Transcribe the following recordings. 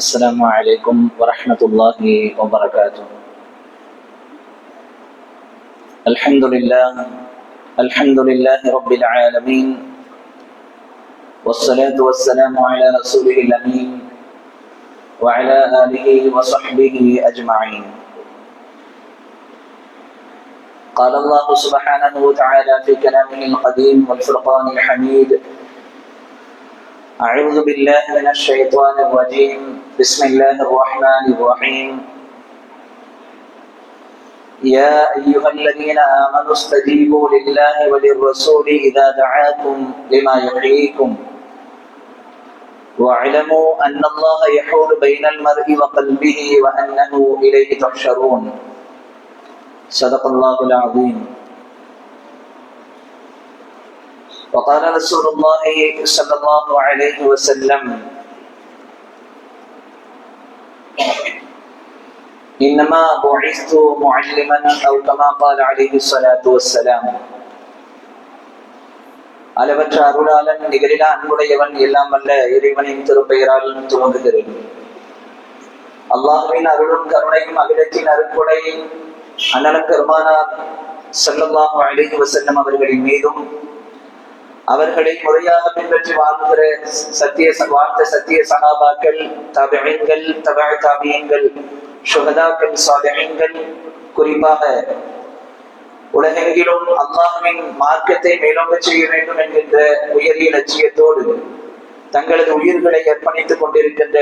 السلام عليكم ورحمة الله وبركاته. الحمد لله رب العالمين، والصلاة والسلام على رسوله الأمين وعلى آله وصحبه أجمعين. قال الله سبحانه وتعالى في كلامه القديم والفرقان الحميد: أعوذ بالله من الشيطان الرجيم، بسم الله الرحمن الرحيم. يا أيها الذين آمنوا استجيبوا لله وللرسول إذا دعاكم لما يحييكم واعلموا أن الله يحول بين المرء وقلبه وأنه إليه تحشرون. صدق الله العظيم. وقال رسول الله صلى الله عليه وسلم: إنما بعثت معلما، أو كما قال عليه الصلاة والسلام. அளவற்ற அருளாளன் நிகரிலா அன்புடையவன் எல்லாம் வல்ல இறைவனின் திருப்பெயரால் துவங்குகிறேன். அல்லாஹ்வின் அருளும் கருணையும் அகிலத்தின் அருட்கொடையும் அண்ணன் பெருமானார் ஸல்லல்லாஹு அலைஹி வஸல்லம் அவர்களின் மீதும், அவர்களை முறையாக பின்பற்றி வாழ்கிற சத்திய சஹாபாக்கள், தாபிஈன்கள், தபஅ தாபிஈன்கள், ஷுஹதாக்கள், சாலிஹீன்கள், குறிப்பாக உலகெங்கிலும் அல்லாஹ்வின் மார்க்கத்தை மேலோங்க செய்ய வேண்டும் என்கின்ற உயரிய லட்சியத்தோடு தங்களது உயிர்களை அர்ப்பணித்துக் கொண்டிருக்கின்ற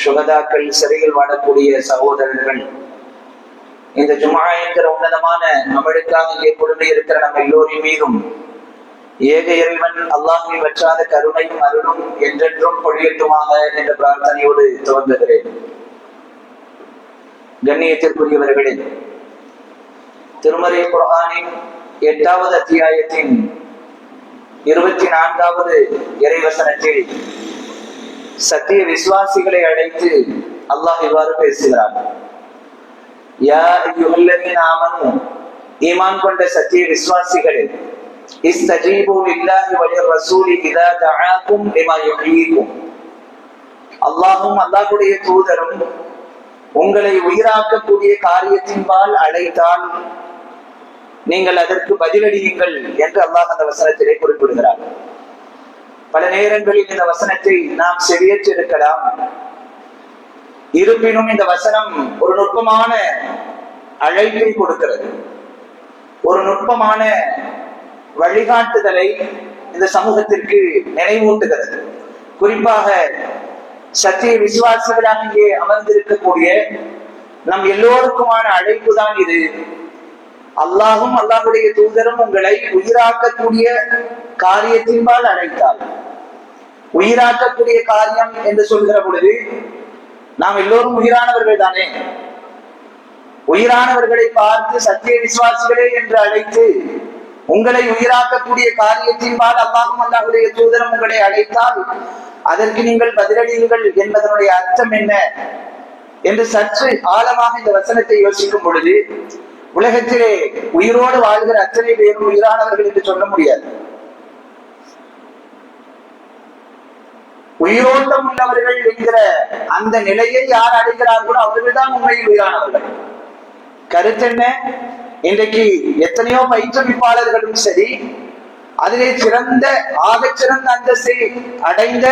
ஷுஹதாக்கள், சிறையில் வாழக்கூடிய சகோதரர்கள், இந்த ஜும்ஆ என்கிற உன்னதமான நம்மளுக்காக இங்கே கொண்டு இருக்கிற நம்ம எல்லோரின் மீதும் ஏக இறைவன் அல்லாஹ்வின் வற்றாத கருணையும் அருளும் என்றென்றும் பொழியட்டுமாக என்ற பிரார்த்தனையோடு துவங்குகிறேன். கண்ணியத்திற்குரியவர்களே, திருமறை குர்ஆனின் 8வது அத்தியாயத்தின் 24வது இறைவசனத்தில் சத்திய விசுவாசிகளை அழைத்து அல்லாஹ் இவ்வாறு பேசுகிறார்: யா அய்யுஹல்லதீன ஆமனூ, ஈமான் கொண்ட சத்திய விசுவாசிகளே, இஸ்தஜீபு லில்லாஹி வலிர்ரசூலி இதா தஆக்கும் லிமா யுஹ்யீக்கும். அல்லாஹ்வும் அல்லாஹ்வுடைய தூதரும் உங்களை உயிராக்கக்கூடிய காரியத்தின்பால் அழைத்தால் நீங்கள் அதற்கு பதிலளியுங்கள் என்று அல்லாஹ் அந்த வசனத்திலே குறிப்பிடுகிறார். பல நேரங்களில் இந்த வசனத்தை நாம் செவியேற்றிருக்கலாம். இருப்பினும் இந்த வசனம் ஒரு நுட்பமான அழைப்பை கொடுக்கிறது, ஒரு நுட்பமான வழிகாட்டுதலை இந்த சமூகத்திற்கு நினைவூட்டுகிறது. குறிப்பாக சத்திய விசுவாசிகளாக இங்கே அமர்ந்திருக்கக்கூடிய நம் எல்லோருக்குமான அழைப்பு தான் இது. அல்லாஹும் அல்லாஹுடைய தூதரும் உங்களை உயிராக்கக்கூடிய காரியத்தின்பால் அழைத்தால், உயிராக்கக்கூடிய காரியம் என்று சொல்கிற பொழுது நாம் எல்லோரும் உயிரானவர்கள் தானே. உயிரானவர்களை பார்த்து சத்திய விசுவாசிகளே என்று அழைத்து உங்களை உயிராக்கக்கூடிய காரியத்தின்பால் அல்லாஹும் அல்லாஹுடைய தூதரும் உங்களை அழைத்தால் அதற்கு நீங்கள் பதிலளியுங்கள் என்பதனுடைய அர்த்தம் என்ன என்று சற்று ஆழமாக இந்த வசனத்தை யோசிக்கும் பொழுது, உலகத்திலே உயிரோடு வாழ்கிற அத்தனை பேரும் உயிரானவர்கள் என்று சொல்ல முடியாது. உயிரோட்டம் உள்ளவர்கள் என்கிற அந்த நிலையை யார் அடைகிறார்களோ அவர்கள் தான் உண்மையில் உயிரானவர்கள். கருத்தென்ன? இன்றைக்கு எத்தனையோ பயிற்றுவிப்பாளர்களும் சரி, அதிலே ஆகச்சிறந்த அந்தஸ்தை அடைந்த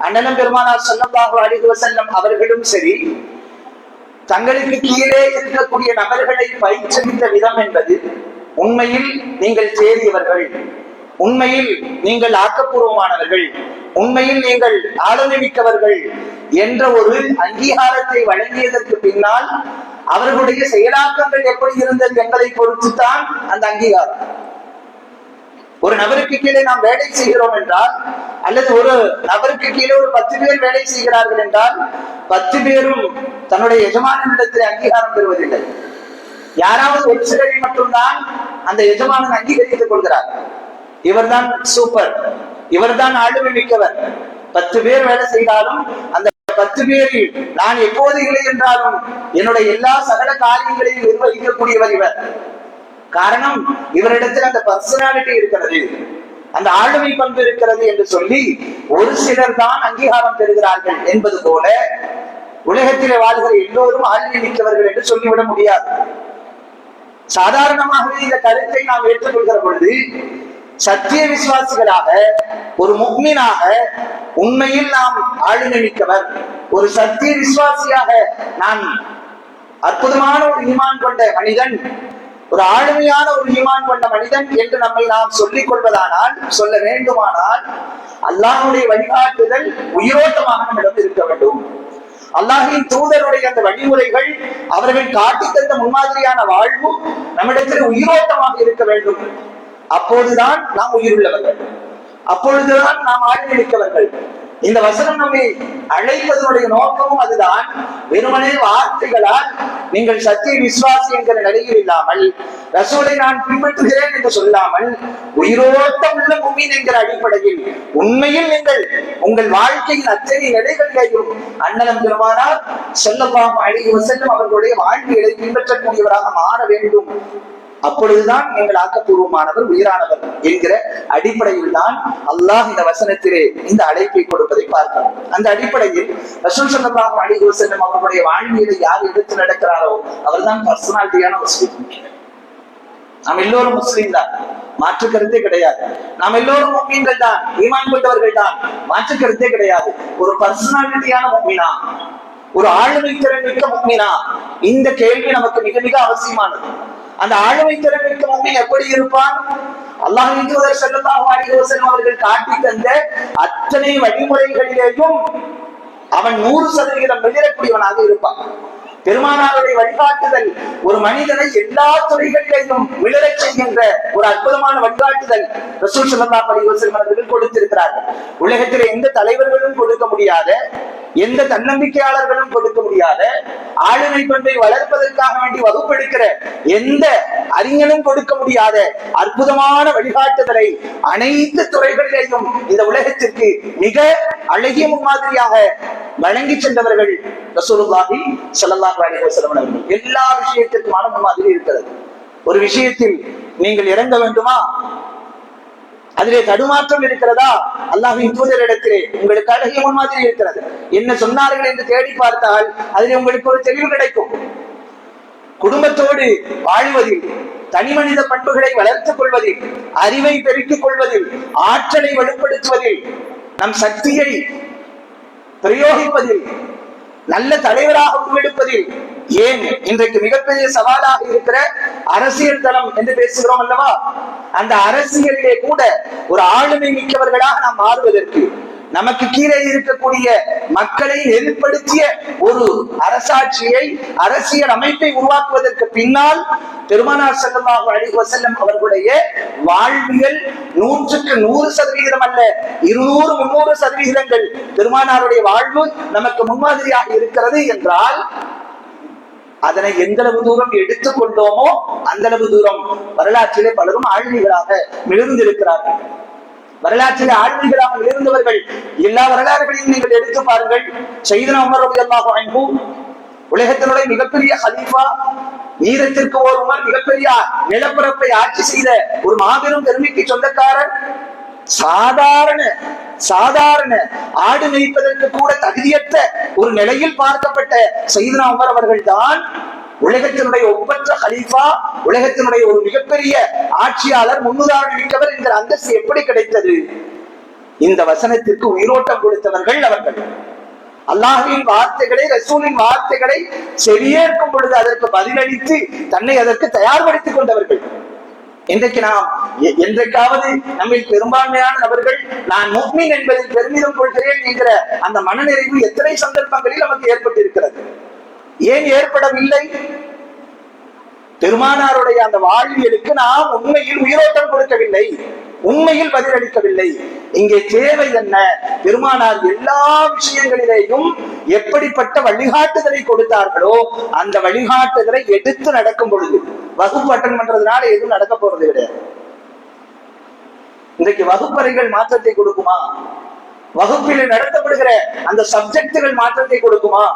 அண்ணன் பெருமானார் ஸல்லல்லாஹு அலைஹி வஸல்லம் அவர்களும் சரி, தங்களுக்கு கீழே இருக்கக்கூடிய நபர்களை பயிற்றுவித்த விதம் என்பது உண்மையில் நீங்கள் தேறியவர்கள், உண்மையில் நீங்கள் ஆக்கப்பூர்வமானவர்கள், உண்மையில் நீங்கள் ஆளுமை மிக்கவர்கள் என்ற ஒரு அங்கீகாரத்தை வழங்கியதற்கு பின்னால் அவர்களுடைய செயலாக்கங்கள் எப்படி இருந்தது என்பதை பொறுத்துத்தான் அந்த அங்கீகாரம். ஒரு நபருக்கு கீழே நாம் வேலை செய்கிறோம் என்றால், அல்லது ஒரு நபருக்கு கீழே ஒரு 10 பேர் வேலை செய்கிறார்கள் என்றால், 10 பேரும் தன்னுடைய எஜமானிடத்தில் அங்கீகாரம் பெறுவதில்லை. யாராவது ஒரு சிலரை மட்டும்தான் அந்த எஜமானன் அங்கீகரித்துக் கொள்கிறார். இவர்தான் சூப்பர், இவர்தான் ஆளுமை மிக்கவர். 10 பேர் வேலை செய்தாலும் அந்த 10 பேரில் நான் எப்போது இல்லை என்றாலும் என்னுடைய எல்லா சகல காரியங்களையும் நிர்வகிக்கக்கூடியவர் இவர். காரணம், இவரிடத்தில் அந்த பர்சனாலிட்டி இருக்கிறது. அந்த ஆளுமை பண்பு இருக்கிறது என்று சொல்லி ஒரு சிலர் தான் அங்கீகாரம் பெறுகிறார்கள் என்பது போல உலகத்திலே வாழ்கிற எல்லோரும் ஆளுமை மிக்கவர்கள் என்று சொல்லிவிட முடியாது. சாதாரணமாகவே இந்த கருத்தை நாம் ஏற்றுக்கொள்கிற பொழுது சத்திய விசுவாசிகளாக ஒரு முக்மீனாக உண்மையில் நாம் ஆளுமை மிக்கவர், ஒரு சத்திய விசுவாசியாக நான் அற்புதமான ஒரு ஈமான் கொண்ட மனிதன், ஒரு ஆளுமையான ஒரு ஈமான் கொண்ட மனிதன் என்று நம்மை நாம் சொல்லிக் கொள்வதானால், சொல்ல வேண்டுமானால் அல்லாஹ்வுடைய வழிகாட்டுதல் உயிரோட்டமாக நம்மிடம் இருக்க வேண்டும். அல்லாஹ்வின் தூதருடைய அந்த வழிமுறைகள், அவர்கள் காட்டி தந்த முன்மாதிரியான வாழ்வு நம்மிடத்தில் உயிரோட்டமாக இருக்க வேண்டும். அப்போதுதான் நாம் உயிருள்ளவர்கள், அப்பொழுதுதான் நாம் ஆழ்நிலைக்கவர்கள். இந்த வசனம் நம்மை அழைப்பதனுடைய நோக்கமும் அதுதான். வெறுமனே வார்த்தைகளால் நீங்கள் சத்திய விசுவாசி என்கிற நிலையில் இல்லாமல், ரசூலை நான் பின்பற்றுகிறேன் என்று சொல்லாமல், உயிரோட்டம் உள்ள முஃமின் என்கிற அடிப்படையில் உண்மையில் நீங்கள் உங்கள் வாழ்க்கையின் அத்தனை நிலைகளிலேயும் அண்ணலம் பெருமானார் ஸல்லல்லாஹு அலைஹி வஸல்லம் அவர்களுடைய வாழ்வியலை பின்பற்றக்கூடியவராக மாற வேண்டும். அப்பொழுதுதான் நீங்கள் ஆக்கப்பூர்வமானவர், உயிரானவர் என்கிற அடிப்படையில் தான் அல்லாஹ் இந்த வசனத்திலே இந்த அழைப்பை கொடுப்பதை பார்க்கிறோம். அந்த அடிப்படையில் ரசூல் ஸல்லல்லாஹு அலைஹி வஸல்லம் அவர்களுடைய வாழ்வியலை யார் எடுத்து நடக்கிறாரோ அவர்தான் பர்சனாலிட்டியான முஸ்லிம். நாம் எல்லோரும் முஸ்லீம் தான், மாற்று கருத்தே கிடையாது. நாம் எல்லோரும் முஃமின்கள் தான், ஈமான் கொண்டவர்கள் தான், மாற்று கருத்தே கிடையாது. ஒரு பர்சனாலிட்டியான முஃமினா, ஒரு ஆளுமை திறன் மிக்க முஃமினா, இந்த கேள்வி நமக்கு மிக மிக அவசியமானது. அந்த ஆளுமை திறன் மிக்க முஃமின் எப்படி இருப்பான்? அல்லாஹ்வின் தூதர் ஸல்லல்லாஹு அலைஹி வஸல்லம் அவர்கள் காட்டி தந்த அத்தனை வழிமுறைகளிலேயும் அவன் 100% மிளிரக்கூடியவனாக இருப்பான். பெருமானாருடைய வழிகாட்டுதல் ஒரு மனிதனை எல்லா துறைகளிலேயும் மிளிரச் செய்கின்ற ஒரு அற்புதமான வழிகாட்டுதல் ரசூல் ஸல்லல்லாஹு அலைஹி வஸல்லம் அவர்கள் கொடுத்திருக்கிறார்கள். உலகத்தில் எந்த தலைவர்களும் கொடுக்க முடியாத, எந்த தன்னம்பிக்கையாளர்களும் கொடுக்க முடியாத, ஆளுமை பண்பை வளர்ப்பதற்காக வேண்டி வகுப்பெடுக்கிற எந்த அறிஞனும் கொடுக்க முடியாத அற்புதமான வழிகாட்டுதலை அனைத்து துறைகளிலேயும் இந்த உலகத்திற்கு மிக அழகிய முன்மாதிரியாக வழங்கி சென்றவர்கள் ரசூலுல்லாஹி ஸல்லல்லாஹு அலைஹி வஸல்லம் அவர்கள். எல்லா விஷயத்திற்குமான முன்மாதிரி இருக்கிறது. ஒரு விஷயத்தில் நீங்கள் இறங்க வேண்டுமா, அதிலே தடுமாற்றம் இருக்கிறதா, அல்லாஹ்வின் தூதரிடத்திலே உங்களுக்கு அழகிய முன்மாதிரி இருக்கிறது. என்ன சொன்னார்கள் என்று தேடி பார்த்தால் அதிலே உங்களுக்கு ஒரு தெளிவு கிடைக்கும். குடும்பத்தோடு வாழ்வதில், தனி மனித பண்புகளை வளர்த்துக் கொள்வதில், அறிவை பெருக்கிக் கொள்வதில், ஆற்றலை வலுப்படுத்துவதில், நம் சக்தியை பிரயோகிப்பதில், நல்ல தலைவராக உருவெடுப்பதில், ஏன் இன்றைக்கு மிகப்பெரிய சவாலாக இருக்கிற அரசியல் தளம் என்று பேசுகிறோம் அல்லவா, அந்த அரசியலிலே கூட ஒரு ஆளுமை மிக்கவர்களாக நாம் மாறுவதற்கு, நமக்கு கீழே இருக்கக்கூடிய மக்களை நெருப்படுத்திய ஒரு அரசாட்சியை, அரசியல் அமைப்பை உருவாக்குவதற்கு பின்னால் பெருமானார் ஸல்லல்லாஹு அலைஹி வஸல்லம் அவர்களுடைய வாழ்வியல் 100க்கு 100% அல்ல, 200 300% பெருமானாருடைய வாழ்வு நமக்கு முன்மாதிரியாக இருக்கிறது என்றால், அதனை எந்த அளவு தூரம் எடுத்துக்கொண்டோமோ அந்த அளவு தூரம் வரலாற்றிலே பலரும் ஆளுமைகளாக மிளிர்ந்திருக்கிறார்கள். வரலாற்றிலே ஆளுமைகளாக இருந்தவர்கள் எல்லா வரலாறுகளையும் நீங்கள் எடுத்து பாருங்கள். சையதுனா உமர் ரலியல்லாஹு அன்ஹு உலகத்தினுடைய மிகப்பெரிய ஹலீஃபா, நீதத்திற்கு ஓர் உமர், மிகப்பெரிய நிலப்பரப்பை ஆட்சி செய்த ஒரு மாபெரும் பெருமைக்கு சொந்தக்காரர். சாதாரண ஆடு மேய்ப்பதற்கு கூட தகுதியற்ற ஒரு நிலையில் பார்க்கப்பட்ட சையதுனா உமர் அவர்கள் தான் உலகத்தினுடைய ஒப்பற்ற ஹலீஃபா, உலகத்தினுடைய ஒரு மிகப்பெரிய ஆட்சியாளர், முன்னுதாரணம் மிக்கவர் என்கிற அந்தஸ்து எப்படி கிடைத்தது? இந்த வசனத்திற்கு உயிரோட்டம் கொடுத்தவர்கள் அவர்கள். அல்லாஹ்வின் வார்த்தைகளை, ரசூலின் வார்த்தைகளை செவியேற்கும் பொழுது அதற்கு பதிலளித்து தன்னை அதற்கு தயார்படுத்திக் கொண்டவர்கள். இன்றைக்கு நாம் என்றைக்காவது நம்மில் பெரும்பான்மையான நபர்கள் நான் முஃமின் என்பதில் பெருமிதம் கொள்கிறேன் என்கிற அந்த மனநிறைவு எத்தனை சந்தர்ப்பங்களில் நமக்கு ஏற்பட்டிருக்கிறது? ஏன் ஏற்படவில்லை? பெருமானாருடைய அந்த வாழ்வியலுக்கு நாம் உண்மையில் உயிரோட்டம் கொடுக்கவில்லை, உண்மையில் பதிலளிக்கவில்லை. இங்கே தேவை என்ன? பெருமானார் எல்லா விஷயங்களிலேயும் எப்படிப்பட்ட வழிகாட்டுதலை கொடுத்தார்களோ அந்த வழிகாட்டுதலை எடுத்து நடக்கும் பொழுது, வகுப்பு அட்டன் பண்றதுனால எதுவும் நடக்க போறது கிடையாது. இன்றைக்கு வகுப்பறைகள் மாற்றத்தை கொடுக்குமா? வகுப்பில் நடத்தப்படுகிற அந்த சப்ஜெக்டுகள் மாற்றத்தை கொடுக்குமா?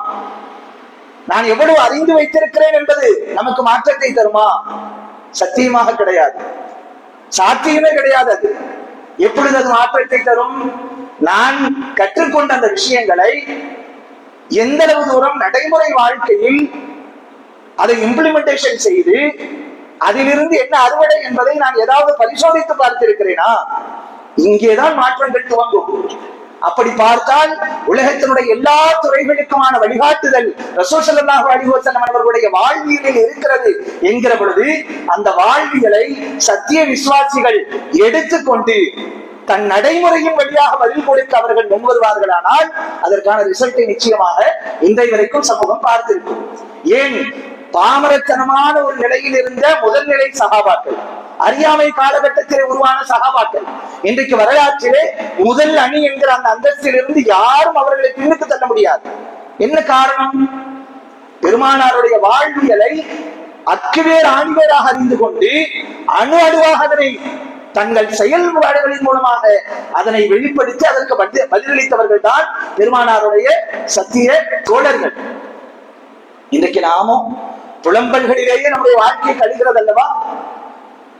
நான் எவ்வளவு அறிந்து வைத்திருக்கிறேன் என்பது நமக்கு மாற்றத்தை தருமா? சத்தியமாக கிடையாது, சாத்தியமே கிடையாது. அது எப்பொழுது அது மாற்றத்தை தரும்? நான் கற்றுக்கொண்ட அந்த விஷயங்களை எந்த அளவு தூரம் நடைமுறை வாழ்க்கையில் அதை இம்ப்ளிமெண்டேஷன் செய்து அதிலிருந்து என்ன அறுவடை என்பதை நான் ஏதாவது பரிசோதித்து பார்த்திருக்கிறேனா? இங்கேதான் மாற்றங்கள் துவங்கும். அப்படி பார்த்தால் உலகத்தினுடைய எல்லா துறைகளுக்குமான வழிகாட்டுதல் ரசூல் ஸல்லல்லாஹு அலைஹி வஸல்லம் அவர்களுடைய வாழ்வியலில் இருக்கிறது என்கிற பொழுது அந்த வாழ்வியலை சத்திய விசுவாசிகள் எடுத்துக்கொண்டு தன் நடைமுறையின் வழியாக பதில் கொடுக்க அவர்கள் முன்வருவார்களானால் அதற்கான ரிசல்ட்டை நிச்சயமாக இன்றைய வரைக்கும் சமூகம் பார்த்திருக்கும். ஏன்? பாமரத்தனமான ஒரு நிலையில் இருந்த முதல் நிலை சகாபாக்கள், அறியாமை காலகட்டத்திலே உருவான சகாபாக்கள், இன்றைக்கு வரலாற்றிலே முதல் அணி என்கிற அந்த அந்தஸ்தில் இருந்து யாரும் அவர்களை பின்னுக்கு தள்ள முடியாது. என்ன காரணம்? பெருமானாருடைய வாழ்வியலை அக்குவேர் ஆணிவேராக அறிந்து கொண்டு அணு அணுவாக அதனை தங்கள் செயல்பாடுகளின் மூலமாக அதனை வெளிப்படுத்தி அதற்கு பதிலளித்தவர்கள் தான் பெருமானாருடைய சத்திய தோழர்கள். இன்றைக்கு நாமும் புலம்பல்களிலேயே நம்முடைய வாழ்க்கையை கழிகிறது அல்லவா?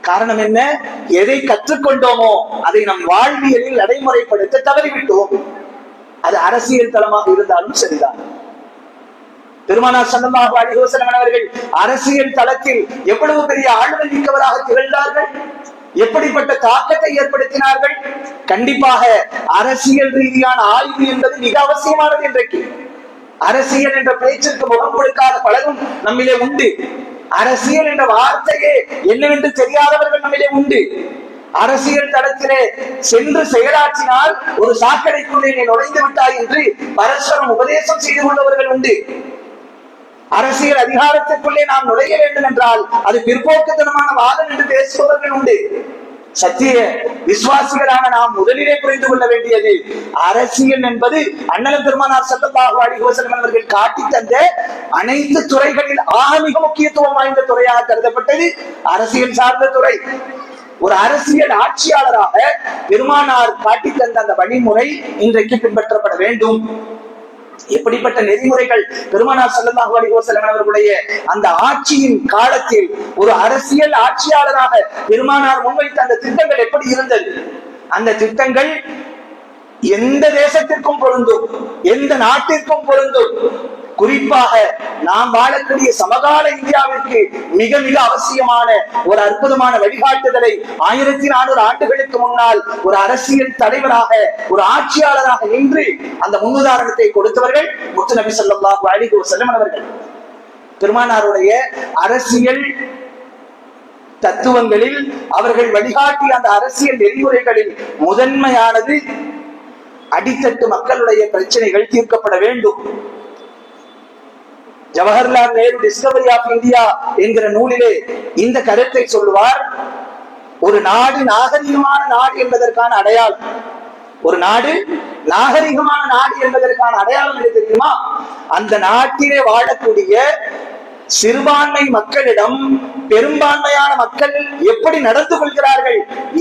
காரணம் என்ன? எதை கற்றுக்கொண்டோமோ அதை நம் வாழ்வியலில் நடைமுறைப்படுத்த தவறிவிட்டோம். அது அரசியல் தளமாக இருந்தாலும் சரிதான். பெருமானார் ஸல்லல்லாஹு அலைஹி வஸல்லம் அவர்கள் அரசியல் தளத்தில் எவ்வளவு பெரிய ஆளுமை மிக்கவராக திகழ்ந்தார்கள், எப்படிப்பட்ட தாக்கத்தை ஏற்படுத்தினார்கள். கண்டிப்பாக அரசியல் ரீதியான ஆய்வு என்பது மிக அவசியமானது. இன்றைக்கு அரசியல் என்ற பேச்சுக்கு முகம் கொடுக்காத பலரும் நம்மிலே உண்டு. அரசியல் என்ற வார்த்தையே என்னவென்று தெரியாதவர்கள் நம்மிலே உண்டு. அரசியல் தளத்திலே சென்று செயலாற்றினால் ஒரு சாக்கடைக்குள்ளே நீ நுழைந்து விட்டாய் என்று பரஸ்பரம் உபதேசம் செய்து கொண்டவர்கள் உண்டு. அரசியல் அதிகாரத்திற்குள்ளே நாம் நுழைய வேண்டும் என்றால் அது பிற்போக்குத்தனமான வாதம் என்று பேசுபவர்கள் உண்டு. சத்திய விசுவாசிகளான நாம் முதலிலே புரிந்து கொள்ள வேண்டியது, அரசியல் என்பது அண்ணல் பெருமானார் ஸல்லல்லாஹு அலைஹி வஸல்லம் அவர்கள் காட்டி தந்த அனைத்து துறைகளில் மிக முக்கியத்துவம் வாய்ந்த துறையாக கருதப்பட்டது அரசியல் சார்ந்த துறை. ஒரு அரசியல் ஆட்சியாளராக பெருமானார் காட்டி தந்த அந்த வழிமுறை இன்றைக்கு பின்பற்றப்பட வேண்டும். எப்படிப்பட்ட நெறிமுறைகள் பெருமானார் ஸல்லல்லாஹு அலைஹி வஸல்லம் அவர்களுடைய அந்த ஆட்சியின் காலத்தில் ஒரு அரசியல் ஆட்சியாளராக பெருமானார் முன்வைத்த அந்த திட்டங்கள் எப்படி இருந்தது? அந்த திட்டங்கள் எந்த தேசத்திற்கும் பொருந்தும், எந்த நாட்டிற்கும் பொருந்தும். குறிப்பாக நாம் வாழக்கூடிய சமகால இந்தியாவிற்கு மிக மிக அவசியமான ஒரு அற்புதமான வழிகாட்டுதலை 1400 ஆண்டுகளுக்கு முன்னால் ஒரு அரசியல் தலைவராக ஒரு ஆட்சியாளராக நின்று அந்த முன்னுதாரணத்தை கொடுத்தவர்கள் முத்து நபி ஸல்லல்லாஹு அலைஹி வஸல்லம் அவர்கள். பெருமானாருடைய அரசியல் தத்துவங்களில் அவர்கள் வழிகாட்டிய அந்த அரசியல் நெறிமுறைகளில் முதன்மையானது அடித்தட்டு மக்களுடைய பிரச்சனைகள் தீர்க்கப்பட வேண்டும். Jawaharlal Nehru discovery of India என்கிற நூலிலே இந்த கருத்தை சொல்லுவார். ஒரு நாடு நாகரிகமான நாடு என்பதற்கான அடையாளம், ஒரு நாடு நாகரிகமான நாடு என்பதற்கான அடையாளம் என்ன தெரியுமா? அந்த நாட்டிலே வாழக்கூடிய சிறுபான்மை மக்களிடம் பெரும்பான்மையான மக்கள் எப்படி நடந்து கொள்கிறார்கள்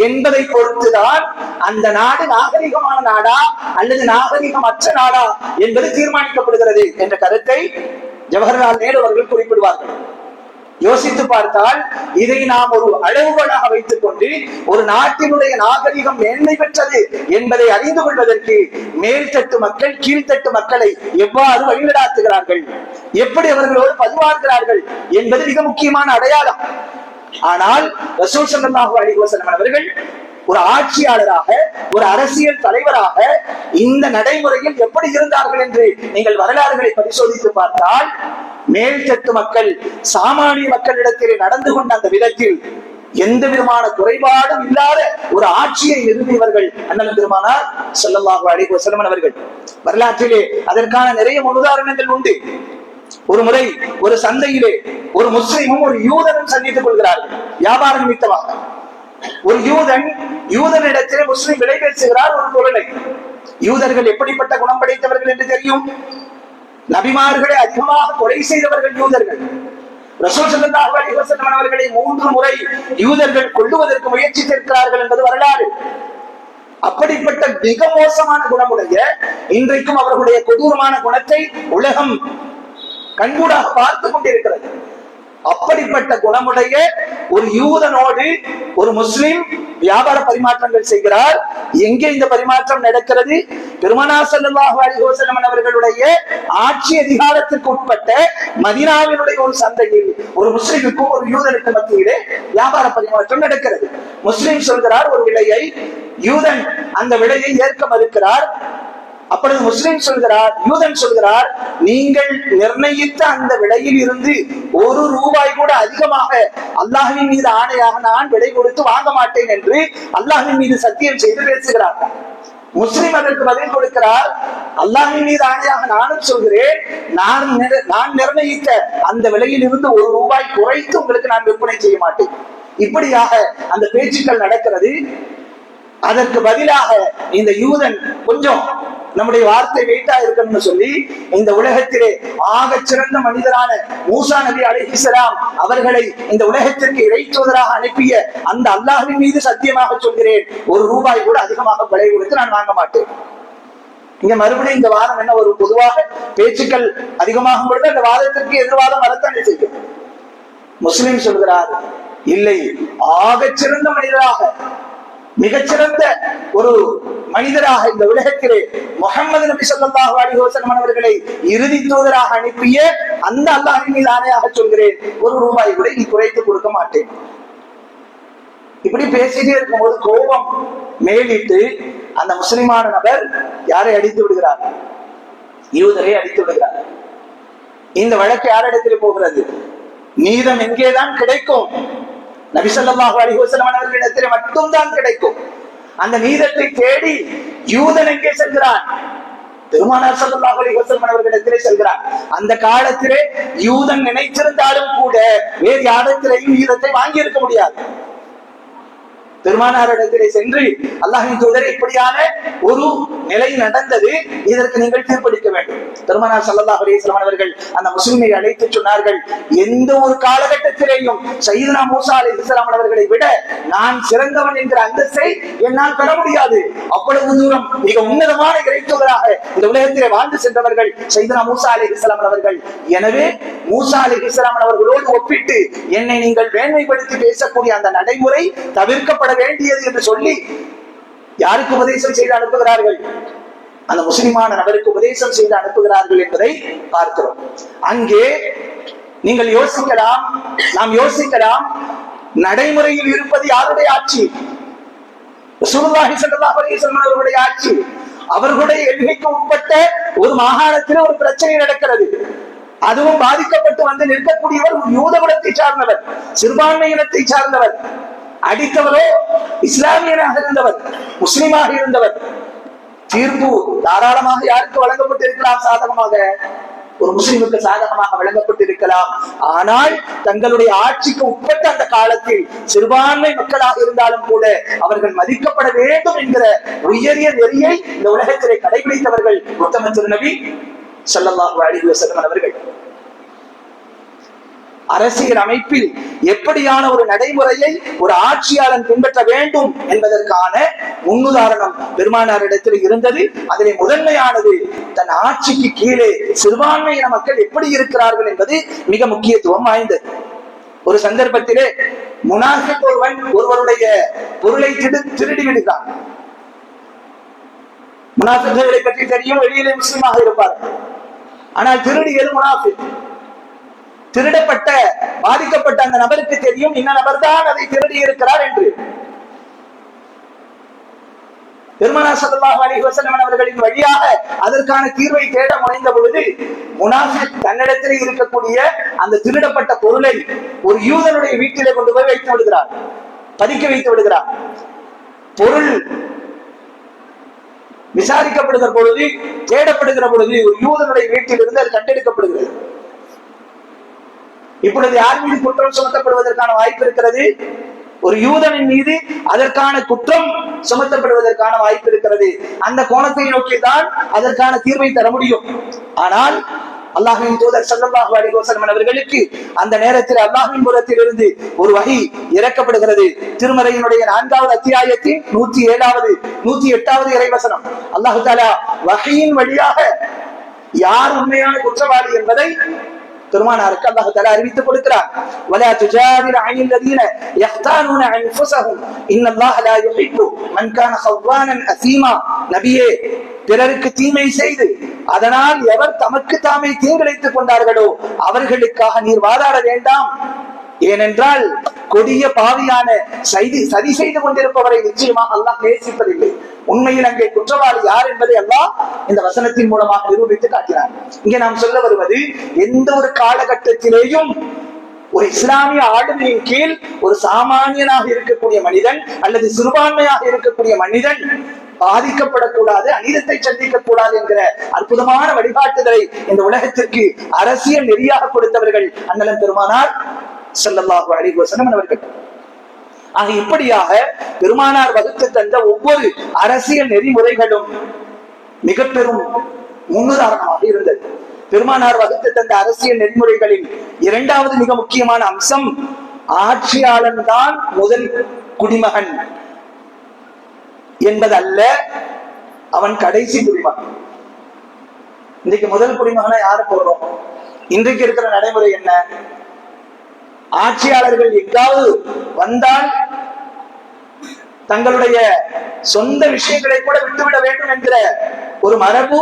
என்பதை பொறுத்துதான் அந்த நாடு நாகரிகமான நாடா அல்லது நாகரிகமற்ற நாடா என்பது தீர்மானிக்கப்படுகிறது என்ற கருத்தை ஜவஹர்லால் நேரு அவர்கள் குறிப்பிடுவார்கள். யோசித்து பார்த்தால் இதை நாம் ஒரு அளவுகோலாக வைத்துக் கொண்டு ஒரு நாட்டினுடைய நாகரிகம் மேன்மை பெற்றது என்பதை அறிந்து கொள்வதற்கு மேல்தட்டு மக்கள் கீழ்த்தட்டு மக்களை எவ்வாறு வழிநடாத்துகிறார்கள், எப்படி அவர்களோடு பரிமாறுகிறார்கள் என்பது மிக முக்கியமான அடையாளம். ஆனால் ரசூல் ஸல்லல்லாஹு அலைஹி வஸல்லம் அவர்கள் ஒரு ஆட்சியாளராக ஒரு அரசியல் தலைவராக இந்த நடைமுறையில் எப்படி இருந்தார்கள் என்று நீங்கள் வரலாறுகளை பரிசோதித்து பார்த்தால் மேல்தட்டு மக்கள் சாமானிய மக்களிடத்திலே நடந்து கொண்ட அந்த விதத்தில் எந்த விதமான குறைபாடும் இல்லாத ஒரு ஆட்சியை நிறுவியவர்கள் அண்ணல் பெருமானார் ஸல்லல்லாஹு அலைஹி வஸல்லம் அவர்கள். வரலாற்றிலே அதற்கான நிறைய முன்னுதாரணங்கள் உண்டு. ஒரு முறை ஒரு சந்தையிலே ஒரு முஸ்லிமும் ஒரு யூதனும் சந்தித்துக் கொள்கிறார்கள் வியாபார நிமித்தமாக. ஒரு யூதனிடத்திலே முஸ்லிம் விலை பேசுகிறார் ஒரு பொருளை. யூதர்கள் எப்படிப்பட்ட குணம் படைத்தவர்கள் என்று தெரியும். நபிமார்களை அதிகமாக கொலை செய்தவர்கள் யூதர்கள். ரசூல் ஸல்லல்லாஹு அலைஹி வஸல்லம் அவர்களை 3 முறை யூதர்கள் கொல்லுவதற்கு முயற்சித்திருக்கிறார்கள் என்பது வரலாறு. அப்படிப்பட்ட மிக மோசமான குணமுடைய, இன்றைக்கும் அவர்களுடைய கொடூரமான குணத்தை உலகம் கண்கூடாக பார்த்து கொண்டிருக்கிறது. அப்படிப்பட்ட குணமுடைய ஒரு யூதனோடு ஒரு முஸ்லிம் வியாபார பரிமாற்றங்கள் செய்கிறார். எங்கே இந்த பரிமாற்றம் நடக்கிறது? பெருமானார் ஸல்லல்லாஹு அலைஹி வஸல்லம் அவர்களுடைய ஆட்சி அதிகாரத்திற்கு உட்பட்ட மதீனாவினுடைய ஒரு சந்தையில் ஒரு முஸ்லிமுக்கும் ஒரு யூதனுக்கு மத்தியிலே வியாபார பரிமாற்றம் நடக்கிறது. முஸ்லிம் சொல்கிறார் ஒரு விலையை, யூதன் அந்த விலையை ஏற்க மறுக்கிறார். அப்பொழுது முஸ்லிம் சொல்கிறார், யூதன் சொல்கிறார், நீங்கள் நிர்ணயித்த அந்த விலையில் இருந்து ஒரு ரூபாய் கூட அதிகமாக அல்லாஹ்வின் மீது ஆணையாக நான் விலை கொடுத்து வாங்க மாட்டேன் என்று அல்லாஹ்வின் மீது சத்தியம் செய்து பேசுகிறார். முஸ்லிம் அதற்கு பதில் கொடுக்கிறார், அல்லாஹ்வின் மீது ஆணையாக நானும் சொல்கிறேன், நான் நிர்ணயித்த அந்த விலையில் இருந்து ஒரு ரூபாய் குறைத்து உங்களுக்கு நான் விற்பனை செய்ய மாட்டேன். இப்படியாக அந்த பேச்சுக்கள் நடக்கிறது. அதற்கு பதிலாக இந்த யூதன் கொஞ்சம் நம்முடைய வார்த்தை வெயிட்டா இருக்கணும்னு சொல்லி இந்த உலகத்திலே ஆக சிறந்த மனிதரான மூசா நபி அலைஹிஸ்ஸலாம் அவர்களை இந்த உலகத்திற்கு இறைத்தூதராக அனுப்பிய அந்த அல்லாஹ்வின் மீது சத்தியமாக சொல்கிறேன், ஒரு ரூபாய் கூட அதிகமாக விலை கொடுத்து நான் வாங்க மாட்டேன். இங்க மறுபடியும் இந்த வாதம் என்ன, ஒரு பொதுவாக பேச்சுக்கள் அதிகமாகும் பொழுது அந்த வாதத்திற்கு எதிர்வாதம் வரத்தானே செய்யும். முஸ்லிம் சொல்கிறார், இல்லை, ஆக சிறந்த மனிதராக மிகச்சிறந்த ஒரு மனிதராக இந்த உலகத்திலே முஹம்மது நபி ஸல்லல்லாஹு அலைஹி வஸல்லம் அவர்களை இறுதி தூதராக அனுப்பிய அந்த அல்லாஹ்வின் மீது ஆணையாக சொல்கிறேன், ஒரு ரூபாய் கூட நீ குறைத்து கொடுக்க மாட்டேன். இப்படி பேசிட்டே இருக்கும்போது கோபம் மேலிட்டு அந்த முஸ்லிமான நபர் யாரை அடித்து விடுகிறார்? யூதரை அடித்து விடுகிறார். இந்த வழக்கு யாரிடத்தில் போகிறது? நீதம் எங்கேதான் கிடைக்கும்? நபி ஸல்லல்லாஹு அலைஹி வஸல்லம் அவர்களிடத்திலே மட்டும்தான் கிடைக்கும். அந்த நீதத்தை தேடி யூதன் எங்கே செல்கிறான்? பெருமானார் ஸல்லல்லாஹு அலைஹி வஸல்லம் அவர்களிடத்திலே செல்கிறான். அந்த காலத்திலே யூதன் நினைச்சிருந்தாலும் கூட வேறு யாரிடத்திலேயும் நீதத்தை வாங்கி இருக்க முடியாது. பெருமானாரிடத்திலே சென்று அல்லாஹ்வின் தூதரே, இப்படியான ஒரு நிலை நடந்தது, இதற்கு நீங்கள் தீர்ப்பளிக்க வேண்டும். பெருமானார் ஸல்லல்லாஹு அலைஹி வஸல்லம் அவர்கள் அந்த முஸ்லிமை அழைத்து சொன்னார்கள், எந்த ஒரு காலகட்டத்திலேயும் சையதுனா மூசா அலைஹிஸ்ஸலாம் அவர்களை விட நான் சிறந்தவன் என்கிற அந்தஸ்தை என்னால் பெற முடியாது. அவ்வளவு தூரம் மிக உன்னதமான இறைத்தூதராக இந்த உலகத்திலே வாழ்ந்து சென்றவர்கள் சையதுனா மூசா அலைஹிஸ்ஸலாம் அவர்கள். எனவே மூசா அலைஹிஸ்ஸலாம் அவர்களோடு ஒப்பிட்டு என்னை நீங்கள் மேன்மைப்படுத்தி பேசக்கூடிய அந்த நடைமுறை தவிர்க்கப்பட வேண்டியது என்று சொல்லி யாருக்கு உபதேசம் செய்து அனுப்புகிறார்கள்? அந்த முஸ்லிமான நபருக்கு உபதேசம் செய்து அனுப்புகிறார்கள் என்பதை பார்க்கிறோம். அங்கே நீங்கள் யோசிக்கலாம், நாம் யோசிக்கலாம், நடைமுறையில் இருப்பது யாருடைய ஆட்சி? ரசூலுல்லாஹி ஸல்லல்லாஹு அலைஹி வஸல்லம் அவர்களுடைய ஆட்சி. அவர்களுடைய எல்லைக்கு உட்பட்ட ஒரு மாகாணத்தில் ஒரு பிரச்சனை நடக்கிறது. அதுவும் பாதிக்கப்பட்டு வந்து நிற்கக்கூடியவர் ஒரு யூத குலத்தை சார்ந்தவர், சிறுபான்மை இனத்தை சார்ந்தவர். அடித்தவரோ இஸ்லாமியனாக இருந்தவர், முஸ்லிமாக இருந்தவர். தீர்ப்பு தாராளமாக யாருக்கு வழங்கப்பட்டிருக்கலாம்? சாதகமாக ஒரு முஸ்லிமுக்கு சாதகமாக வழங்கப்பட்டிருக்கலாம். ஆனால் தங்களுடைய ஆட்சிக்கு உட்பட்ட அந்த காலத்தில் சிறுபான்மை மக்களாக இருந்தாலும் கூட அவர்கள் மதிக்கப்பட வேண்டும் என்கிற உயரிய நெறியை இந்த உலகத்திலே கடைபிடித்தவர்கள் உத்தம திருநபி ஸல்லல்லாஹு அலைஹி வஸல்லம் அவர்கள். அரசியல் அமைப்பில் எப்படியான ஒரு நடைமுறையை ஒரு ஆட்சியாளன் பின்பற்ற வேண்டும் என்பதற்கான முன்னுதாரணம் பெருமானாரிடத்தில் இருந்தது. அதிலே முதன்மையானது தன் ஆட்சிக்கு கீழே சிறுபான்மையின மக்கள் எப்படி இருக்கிறார்கள் என்பது மிக முக்கியத்துவம் வாய்ந்தது. ஒரு சந்தர்ப்பத்திலே முனாஃபிக் ஒருவன் ஒருவருடைய பொருளை திருடி விடுகிறான். முனாஃபிக்குகளை பற்றி தெரியும், வெளியிலே முஸ்லிமாக இருப்பார். ஆனால் திருடியது முனாஃபிக். திருடப்பட்ட பாதிக்கப்பட்ட அந்த நபருக்கு தெரியும் இந்த நபர் தான் அதை திருடி இருக்கிறார் என்று. பெருமானார் ஸல்லல்லாஹு அலைஹி வஸல்லம் அவர்களின் வழியாக அதற்கான தீர்வை தேட முனைந்த பொழுது முனாஃபிக் தன்னிடத்தில் இருக்கக்கூடிய அந்த திருடப்பட்ட பொருளை ஒரு யூதனுடைய வீட்டிலே கொண்டு போய் வைத்து விடுகிறார், பதுக்கி வைத்து விடுகிறார். பொருள் விசாரிக்கப்படுகிற பொழுது, தேடப்படுகிற பொழுது ஒரு யூதனுடைய வீட்டில் இருந்து அது கண்டெடுக்கப்படுகிறது. இப்பொழுது யார் மீது குற்றம் சுமத்தப்படுவதற்கான வாய்ப்பு இருக்கிறது? ஒரு யூதனின் மீது அதற்கான குற்றம் சுமத்தப்படுவதற்கான வாய்ப்பு இருக்கிறது. அந்த கோணத்தை நோக்கிதான் அதற்கான தீர்வை தர முடியும். ஆனால் அல்லாஹ்வின் தூதர் ஸல்லல்லாஹு அலைஹி வஸல்லம் அவர்களுக்கு அந்த நேரத்தில் அல்லாஹ்வின் புறத்தில் இருந்து ஒரு வஹி இறக்கப்படுகிறது. திருமறையினுடைய 4வது அத்தியாயத்தின் 107வது 108வது இறைவசனம். அல்லாஹ் தஆலா வஹியின் வழியாக யார் உண்மையான குற்றவாளி என்பதை பெருமானாருக்கு அல்லாஹ் தஆலா அறிவித்து கொடுக்கிறார். வலா துஜாதில் அனில் லதீன யக்தானூன அன்ஃபுஸஹும் இன்னல்லாஹ லா யுஹிப்பு மன் கான ഖவ்வானன் அஸீமா. நபியே, பிறருக்கு தீமை செய்து அதனால் எவர் தமக்கு தாமே தீங்கிழைத்துக் கொண்டார்களோ அவர்களுக்காக நீர் வாதாட வேண்டாம். ஏனென்றால் கொடிய பாவியான சதி செய்து கொண்டிருப்பவரை நிச்சயமாக அல்லாஹ் நேசிப்பதில்லை. உண்மையில் அங்கே குற்றவாளி யார் என்பதை அல்லாஹ் இந்த வசனத்தின் மூலமாக நிரூபித்து காட்டினார். இங்கே நாம் சொல்ல வருவது, எந்த ஒரு காலகட்டத்திலேயும் ஒரு இஸ்லாமிய ஆளுமையின் கீழ் ஒரு சாமானியனாக இருக்கக்கூடிய மனிதன் அல்லது சிறுபான்மையாக இருக்கக்கூடிய மனிதன் பாதிக்கப்படக்கூடாது, அநீதத்தை சந்திக்க கூடாது என்கிற அற்புதமான வழிகாட்டுதலை இந்த உலகத்திற்கு அரசியல் நெறியாக கொடுத்தவர்கள் அண்ணலம் பெருமானார் ஸல்லல்லாஹு அலைஹி வஸல்லம் அவர்கள். ஆக இப்படியாக பெருமானார் வகுத்து தந்த ஒவ்வொரு அரசியல் நெறிமுறைகளும் மிக பெரும் முன்னுதாரணமாக இருந்தது. பெருமானார் வகுத்து தந்த அரசியல் நெறிமுறைகளில் இரண்டாவது மிக முக்கியமான அம்சம், ஆட்சியாளன் தான் முதல் குடிமகன் என்பதல்ல, அவன் கடைசி குடிமகன். இன்னைக்கு முதல் குடிமகனை யாரு போடுறோம்? இன்றைக்கு இருக்கிற நடைமுறை என்ன? ஆட்சியாளர்கள் எங்காவது வந்தால் தங்களுடைய சொந்த விஷயங்களை கூட விட்டுவிட வேண்டும் என்கிற ஒரு மரபு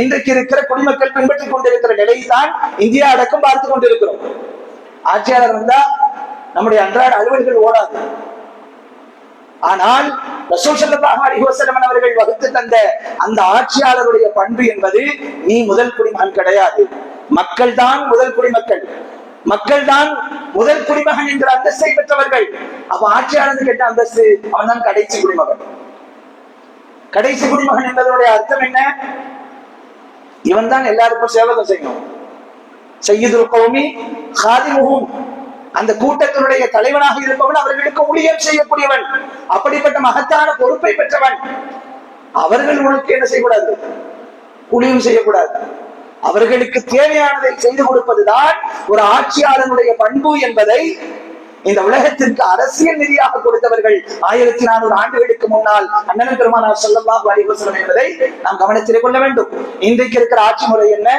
இன்றைக்கு இருக்கிற குடிமக்கள் பின்பற்றிக் கொண்டிருக்கிற நிலைதான் இந்தியா அடக்கம் பார்த்துக் கொண்டிருக்கிறோம். ஆட்சியாளர் வந்தா நம்முடைய அன்றாட அலுவல்கள் ஓடாது. ஆனால் ரசூல் ஸல்லல்லாஹு அலைஹி வஸல்லம் அவர்கள் வகுத்து தந்த அந்த ஆட்சியாளருடைய பண்பு என்பது, நீ முதல் குடிமகன் கிடையாது, மக்கள் தான் முதல் குடிமக்கள், மக்கள் தான் முதல் குடிமகன் என்கிற அந்தஸ்தை பெற்றவர்கள். அப்ப ஆட்சியாளர் கேட்ட அந்தஸ்து, அவன் தான் கடைசி குடிமகன். கடைசி குடிமகன் என்பதனுடைய அர்த்தம் என்ன? இவன் தான் எல்லாருக்கும் சேவகம் செய்யணும். சய்யிதுல் கௌமி காதிமுஹும், அந்த கூட்டத்தினுடைய தலைவனாக இருப்பவன் அவர்களுக்கு ஊழியம் செய்யக்கூடியவன், அப்படிப்பட்ட மகத்தான பொறுப்பை பெற்றவன். அவர்கள் உனக்கு என்ன செய்யக்கூடாது? ஊழியம் செய்யக்கூடாது. அவர்களுக்கு தேவையானதை செய்து கொடுப்பதுதான் ஒரு ஆட்சியாளனுடைய பண்பு என்பதை இந்த உலகத்திற்கு அரசியல் நெறியாக கொடுத்தவர்கள் 1400 ஆண்டுகளுக்கு முன்னால் அண்ணன் பெருமானார் ஸல்லல்லாஹு அலைஹி வஸல்லம் என்பதை நாம் கவனத்திலே கொள்ள வேண்டும். இன்றைக்கு இருக்கிற ஆட்சி முறை என்ன?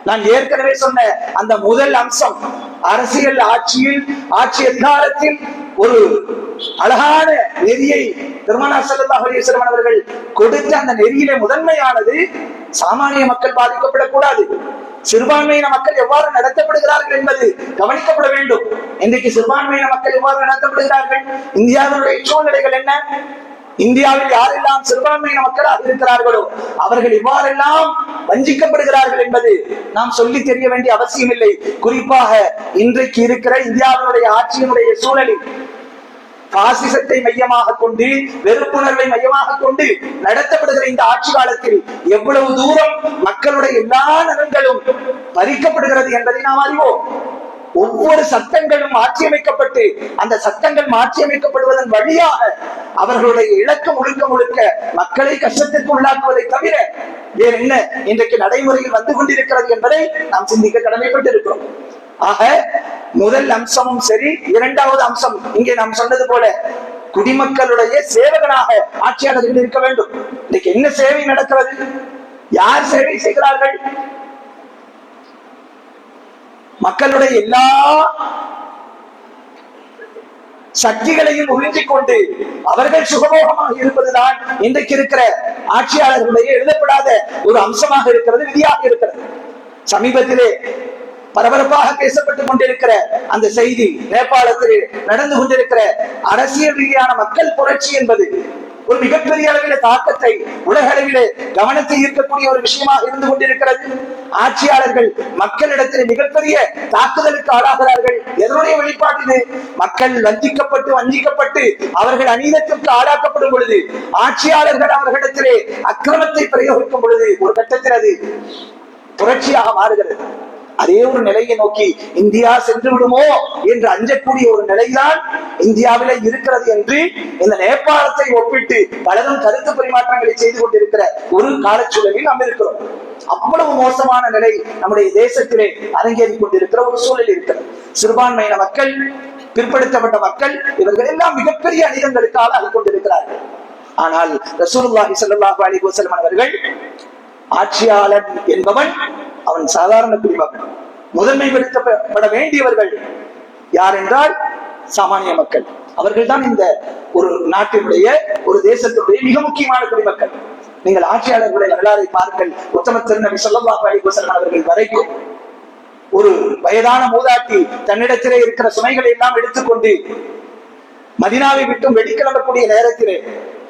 நான் ஏற்கனவே சொன்ன அந்த முதல் அம்சம், அரசியல் ஆட்சியில், ஆட்சி அதிகாரத்தில் ஒரு அழகான நெறியை பெருமானார் ஸல்லல்லாஹு அலைஹி வஸல்லம் அவர்கள் கொடுத்த அந்த நெறியிலே முதன்மையானது, சாமானிய மக்கள் பாதிக்கப்படக்கூடாது, சிறுபான்மையின மக்கள் எவ்வாறு நடத்தப்படுகிறார்கள் என்பது கவனிக்கப்பட வேண்டும். இன்றைக்கு சிறுபான்மையின மக்கள் எவ்வாறு நடத்தப்படுகிறார்கள்? இந்தியாவினுடைய சூழ்நிலைகள் என்ன? இந்தியாவில் யாரெல்லாம் சிறுபான்மையின மக்களாக இருக்கிறார்களோ அவர்கள் இவ்வாறெல்லாம் வஞ்சிக்கப்படுகிறார்கள் என்பது நாம் சொல்லி தெரிய வேண்டிய அவசியம் இல்லை. குறிப்பாக இன்றைக்கு இருக்கிற இந்தியாவினுடைய ஆட்சியினுடைய சூழலில் பாசிசத்தை மையமாக கொண்டு, வெறுப்புணர்வை மையமாக கொண்டு நடத்தப்படுகிற இந்த ஆட்சி காலத்தில் எவ்வளவு தூரம் மக்களுடைய எல்லா நலன்களும் பறிக்கப்படுகிறது என்பதை நாம் அறிவோம். ஒவ்வொரு சட்டங்களும் மாற்றியமைக்கப்பட்டு, அந்த சட்டங்கள் மாற்றியமைக்கப்படுவதன் வழியாக அவர்களுடைய இலக்கு முழுக்க முழுக்க மக்களை கஷ்டத்திற்கு உள்ளாக்குவதை தவிர வேறு என்ன இன்றைக்கு நடைமுறையில் வந்து கொண்டிருக்கிறது என்பதை நாம் சிந்திக்க கடமைப்பட்டிருக்கிறோம். ஆக முதல் அம்சமும் சரி, இரண்டாவது அம்சம் இங்கே நாம் சொன்னது போல குடிமக்களுடைய சேவகனாக ஆட்சியாளர்கள் இருக்க வேண்டும். இன்னைக்கு என்ன சேவை நடக்கிறது? யார் சேவை செய்கிறார்கள்? மக்களுடைய எல்லா சக்திகளையும் உறிஞ்சிக் கொண்டு அவர்கள் சுகமோகமாக இருப்பதுதான் இன்றைக்கு இருக்கிற ஆட்சியாளர்களுடைய எழுதப்படாத ஒரு அம்சமாக இருக்கிறது, விதியாக இருக்கிறது. சமீபத்திலே பரபரப்பாக பேசப்பட்டுக் கொண்டிருக்கிற அந்த செய்தி, நேபாளத்தில் நடந்து கொண்டிருக்கிற அரசியல் ரீதியான மக்கள் புரட்சி என்பது ஒரு மிகப்பெரிய அளவில தாக்கத்தை உலக அளவிலே கவனத்தை ஈர்க்கக்கூடிய ஒரு விஷயமாக இருந்து கொண்டிருக்கிறது. ஆட்சியாளர்கள் மக்களிடத்தில் மிகப்பெரிய தாக்குதலுக்கு ஆளாகிறார்கள். எதனுடைய வெளிப்பாடு? மக்கள் வஞ்சிக்கப்பட்டு அவர்கள் அநீதத்திற்கு ஆளாக்கப்படும் பொழுது, ஆட்சியாளர்கள் அவர்களிடத்திலே அக்கிரமத்தை பிரயோகிக்கும் பொழுது ஒரு கட்டத்தில் அது புரட்சியாக மாறுகிறது. அதே ஒரு நிலையை நோக்கி இந்தியா சென்று விடுமோ என்று அஞ்சக்கூடிய ஒரு நிலைதான் இந்தியாவிலே இருக்கிறது என்று இந்த நேபாளத்தை ஒப்பிட்டு பலரும் கருத்து பரிமாற்றங்களை செய்து கொண்டிருக்கிற ஒரு காலச்சூழலில் நாம் இருக்கிறோம். அவ்வளவு மோசமான நிலை நம்முடைய தேசத்திலே அரங்கேறிக் கொண்டிருக்கிற ஒரு சூழல் இருக்கிறது. சிறுபான்மையின மக்கள், பிற்படுத்தப்பட்ட மக்கள், இவர்கள் எல்லாம் மிகப்பெரிய அநீதங்களுக்கு ஆளாகிக் கொண்டிருக்கிறார்கள். ஆனால் ரசூலுல்லாஹி ஸல்லல்லாஹு அலைஹி வஸல்லம் அவர்கள், ஆட்சியாளன் என்பவன் அவன் சாதாரண குடிமகன், முதன்மைப்படுத்தப்பட வேண்டியவர்கள் யார் என்றால் சாமானிய மக்கள். அவர்கள் தான் இந்த ஒரு நாட்டினுடைய, ஒரு தேசத்தினுடைய மிக முக்கியமான குடிமக்கள். நீங்கள் ஆட்சியாளர்களுடைய வரலாறை பாருங்கள். உத்தம திருநபி ஸல்லல்லாஹு அலைஹி வஸல்லம் அவர்கள் வரைக்கும் ஒரு வயதான மூதாட்டி தன்னிடத்திலே இருக்கிற சுமைகளை எல்லாம் எடுத்துக்கொண்டு மதீனாவை விட்டும் வெளிக்கிளம்பக்கூடிய நேரத்திலே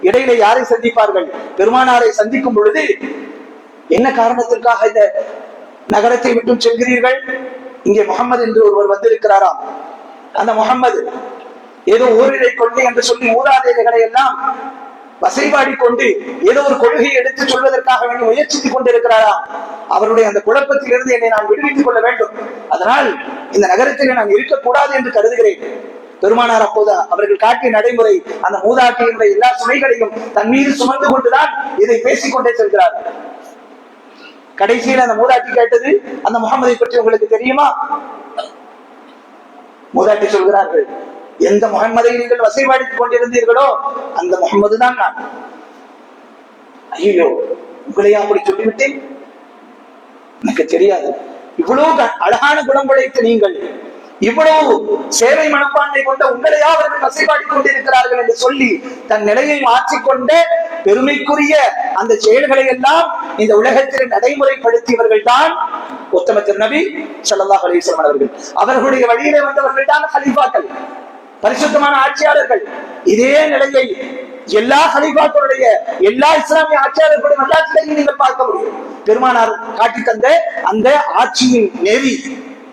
இடையிலே யாரை சந்திப்பார்கள்? பெருமானாரை சந்திக்கும் பொழுது, என்ன காரணத்திற்காக இந்த நகரத்தை விட்டும் செல்கிறீர்கள்? இங்கே முகமது என்று ஒருவர் வந்திருக்கிறாராம். அந்த முகமது ஏதோ ஓரிரை கொள்கை என்று சொல்லி மூதாதைகளை எல்லாம் வசைபாடி கொண்டு ஏதோ ஒரு கொள்கையை எடுத்து சொல்வதற்காக வேண்டி முயற்சித்துக் கொண்டிருக்கிறாரா? அவருடைய அந்த குழப்பத்திலிருந்து என்னை நான் விடுவித்துக் கொள்ள வேண்டும். அதனால் இந்த நகரத்தில் நான் இருக்கக்கூடாது என்று கருதுகிறேன். பெருமானார் அப்போது அவர்கள் காட்டிய நடைமுறை, அந்த மூதாட்டியினுடைய எல்லா சுமைகளையும் தன் மீது சுமந்து கொண்டுதான் இதை பேசிக்கொண்டே செல்கிறார். கடைசியில் அந்த மூதாட்டி கேட்டது, அந்த முகமதை பற்றி உங்களுக்கு தெரியுமா? மூதாட்டி சொல்கிறார்கள், எந்த முகம்மதை நீங்கள் வசைபாடித்துக் கொண்டிருந்தீர்களோ அந்த முகம்மது தான் நான். ஐயோ, உங்களையா அப்படி சொல்லிவிட்டேன்? எனக்கு தெரியாது. இவ்வளவு அழகான குணம் படைத்த நீங்கள், இவ்வளவு சேவை மனப்பான்மை கொண்ட உங்களையா அவர்கள் வசைபாடிக் கொண்டிருக்கிறார்கள் என்று சொல்லி தன் நிலையை மாற்றிக்கொண்ட பெருமைக்குரிய அந்த செயல்களை எல்லாம் இந்த உலகத்தில் நடைமுறைப்படுத்தியவர்கள் தான் உத்தம திருநபி ஸல்லல்லாஹு அலைஹி வஸல்லம் அவர்கள். அவர்களுடைய வழியிலே வந்தவர்கள் தான் கலீஃபாக்கள், பரிசுத்தமான ஆட்சியாளர்கள். இதே நிலையை எல்லா கலீஃபாக்களுடைய, எல்லா இஸ்லாமிய ஆட்சியாளர்களுடைய வரலாற்றிலையும் நீங்கள் பார்க்க முடியும். பெருமானார் காட்டி தந்த அந்த ஆட்சியின் நெறி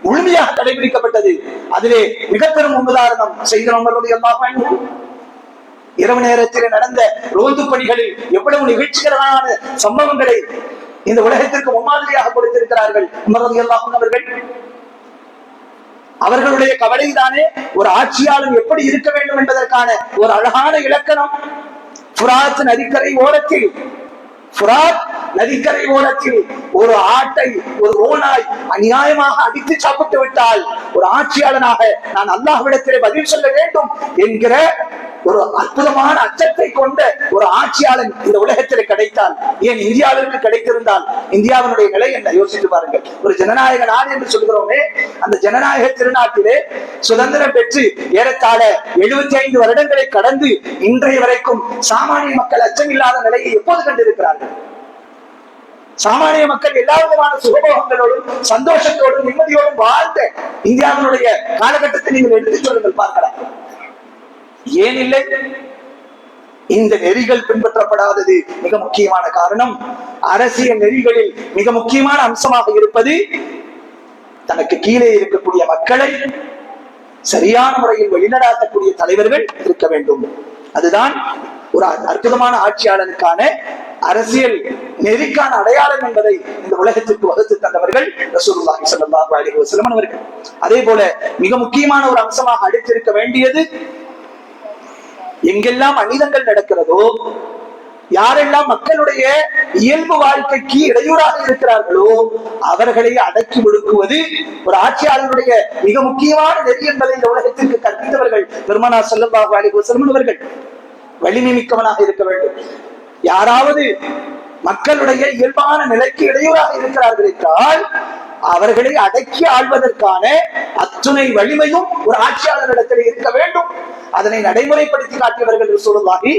முழுமையாக கடைபிடிக்கப்பட்டது. அதிலே மிக பெரும் உதாரணம் செய்தன உமர் ரலியல்லாஹு அன்ஹு. இரவு நேரத்தில் நடந்த ரோந்து பணிகளில் எவ்வளவு நிகழ்ச்சிகரமான சம்பவங்களை இந்த உலகத்திற்கு முன்மாதிரியாக கொடுத்திருக்கிறார்கள் உமர் ரலியல்லாஹு அன்ஹு அவர்கள். அவர்களுடைய கவலைதானே ஒரு ஆட்சியாளன் எப்படி இருக்க வேண்டும் என்பதற்கான ஒரு அழகான இலக்கணம். ஃபுராத் நதிக்கரை ஓரத்தில், ஃபுராத் நதிக்கரை ஓரத்தில் ஒரு ஆட்டை, ஒரு ஓநாய் அநியாயமாக அடித்து சாப்பிட்டு விட்டால் ஒரு ஆட்சியாளனாக நான் அல்லாஹ்விடத்திலே பதில் சொல்ல வேண்டும் என்கிற ஒரு அற்புதமான அச்சத்தை கொண்ட ஒரு ஆட்சியாளன் இந்த உலகத்திலே கிடைத்தால், ஏன் இந்தியாவிற்கு கிடைத்திருந்தால் இந்தியாவினுடைய நிலை என்ன யோசித்து பாருங்கள். ஒரு ஜனநாயக நாடு என்று சொல்கிறோமே, அந்த ஜனநாயக திருநாட்டிலே சுதந்திரம் பெற்று ஏறத்தாழ 75 வருடங்களை கடந்து இன்றைய வரைக்கும் சாமானிய மக்கள் அச்சமில்லாத நிலையை எப்போது கண்டிருக்கிறார்கள்? சாமானிய மக்கள் எல்லா விதமான சுகபோகங்களோடும் சந்தோஷத்தோடும் நிம்மதியோடும் வாழ்ந்த இந்தியாவினுடைய காலகட்டத்தை நீங்கள் எடுத்துச் சொல்லுங்கள், பார்க்கலாம். ஏன் இல்லை? இந்த நெறிகள் பின்பற்றப்படாதது மிக முக்கியமான காரணம். அரசியல் நெறிகளில் மிக முக்கியமான அம்சமாக இருப்பது தனக்கு கீழே இருக்கக்கூடிய மக்களை சரியான முறையில் வழிநடாத்தக்கூடிய தலைவர்கள் இருக்க வேண்டும். அதுதான் ஒரு அற்புதமான ஆட்சியாளனுக்கான அரசியல் நெறிக்கான அடையாளம் என்பதை இந்த உலகத்திற்கு வகுத்து தந்தவர்கள் ரசூலுல்லாஹி ஸல்லல்லாஹு அலைஹி வஸல்லம் அவர்கள். அதே போல மிக முக்கியமான ஒரு அம்சமாக அடித்திருக்க வேண்டியது, எங்கெல்லாம் அநீதங்கள் நடக்கிறதோ, யாரெல்லாம் மக்களுடைய இயல்பு வாழ்க்கைக்கு இடையூறாக இருக்கிறார்களோ அவர்களை அடக்கி ஒடுக்குவது ஒரு ஆட்சியாளருடைய மிக முக்கியமான நெறி என்பதை இந்த உலகத்திற்கு கற்பித்தவர்கள் பெருமானார் ஸல்லல்லாஹு அலைஹி வஸல்லம் அவர்கள். வலிமை மிக்கவனாக இருக்க வேண்டும். யாராவது மக்களுடைய இயல்பான நிலைக்கு இடையூறாக இருக்கிறார்கள் என்றால் அவர்களை அடக்கி ஆள்வதற்கான அத்துணை வலிமையும் ஒரு ஆட்சியாளரிடத்தில் இருக்க வேண்டும். அதனை நடைமுறைப்படுத்தி காட்டியவர்கள் ரசூலுல்லாஹி